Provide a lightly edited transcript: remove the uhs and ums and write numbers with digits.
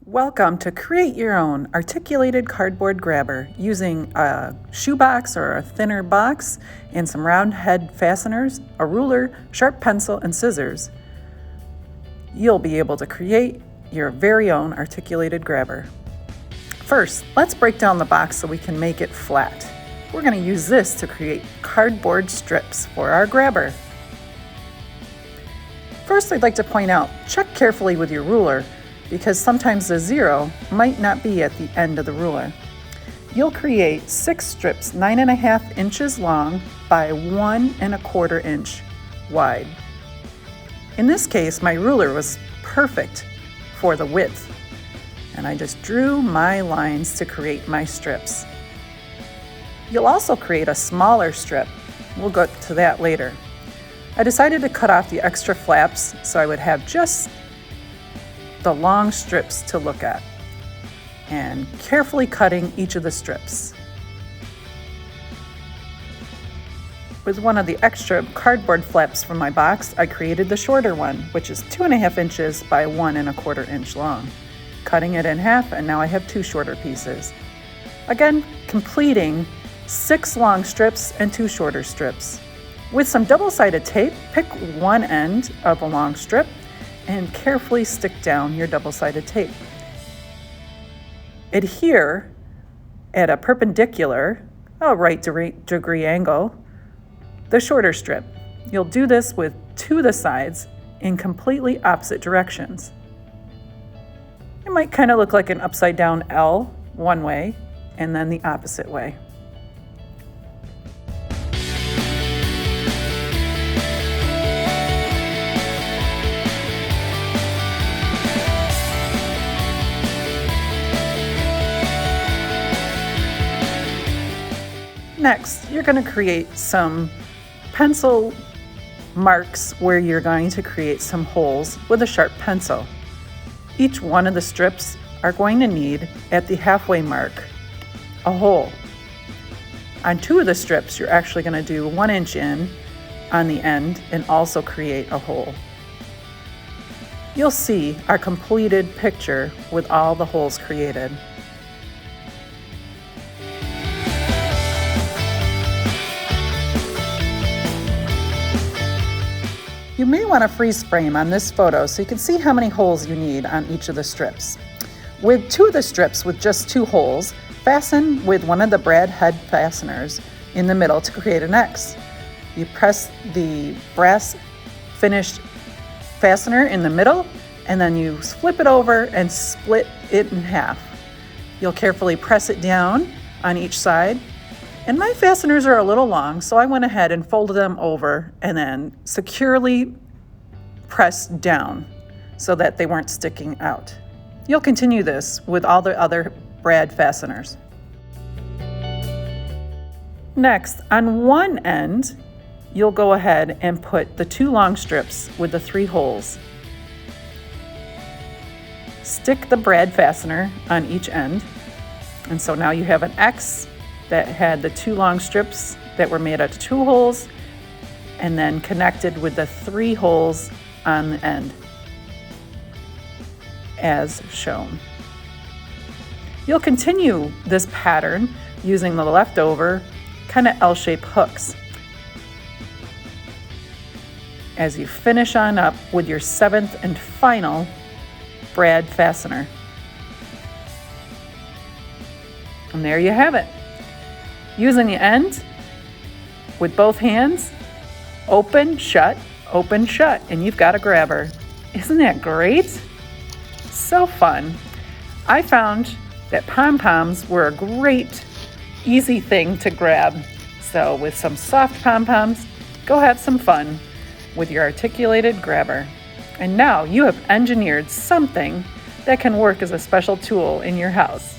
Welcome to create your own articulated cardboard grabber using a shoebox or a thinner box and some round head fasteners, a ruler, sharp pencil, and scissors. You'll be able to create your very own articulated grabber. First, let's break down the box so we can make it flat. We're going to use this to create cardboard strips for our grabber. First, I'd like to point out, check carefully with your ruler because sometimes the zero might not be at the end of the ruler. You'll create 6 strips 9.5 inches long by 1.25 inch wide. In this case, my ruler was perfect for the width, and I just drew my lines to create my strips. You'll also create a smaller strip. We'll go to that later. I decided to cut off the extra flaps so I would have just the long strips to look at, and carefully cutting each of the strips. With one of the extra cardboard flaps from my box, I created the shorter one, which is 2.5 inches by 1.25 inch long. Cutting it in half, and now I have 2 shorter pieces. Again, completing 6 long strips and 2 shorter strips. With some double-sided tape, pick one end of a long strip and carefully stick down your double-sided tape. Adhere at a perpendicular, a right degree angle, the shorter strip. You'll do this with 2 of the sides in completely opposite directions. It might kind of look like an upside down L one way and then the opposite way. Next, you're going to create some pencil marks where you're going to create some holes with a sharp pencil. Each one of the strips are going to need, at the halfway mark, a hole. On 2 of the strips, you're actually going to do 1 inch in on the end and also create a hole. You'll see our completed picture with all the holes created. You may want to freeze frame on this photo so you can see how many holes you need on each of the strips. With 2 of the strips with just 2 holes, fasten with one of the brad head fasteners in the middle to create an X. You press the brass finished fastener in the middle, and then you flip it over and split it in half. You'll carefully press it down on each side. And my fasteners are a little long, so I went ahead and folded them over and then securely pressed down so that they weren't sticking out. You'll continue this with all the other brad fasteners. Next, on one end, you'll go ahead and put the 2 long strips with the 3 holes. Stick the brad fastener on each end, and so now you have an X that had the 2 long strips that were made out of 2 holes and then connected with the 3 holes on the end, as shown. You'll continue this pattern using the leftover kind of L-shaped hooks as you finish on up with your 7th and final brad fastener. And there you have it. Using the end with both hands, open, shut, and you've got a grabber. Isn't that great? So fun. I found that pom-poms were a great, easy thing to grab. So with some soft pom-poms, go have some fun with your articulated grabber. And now you have engineered something that can work as a special tool in your house.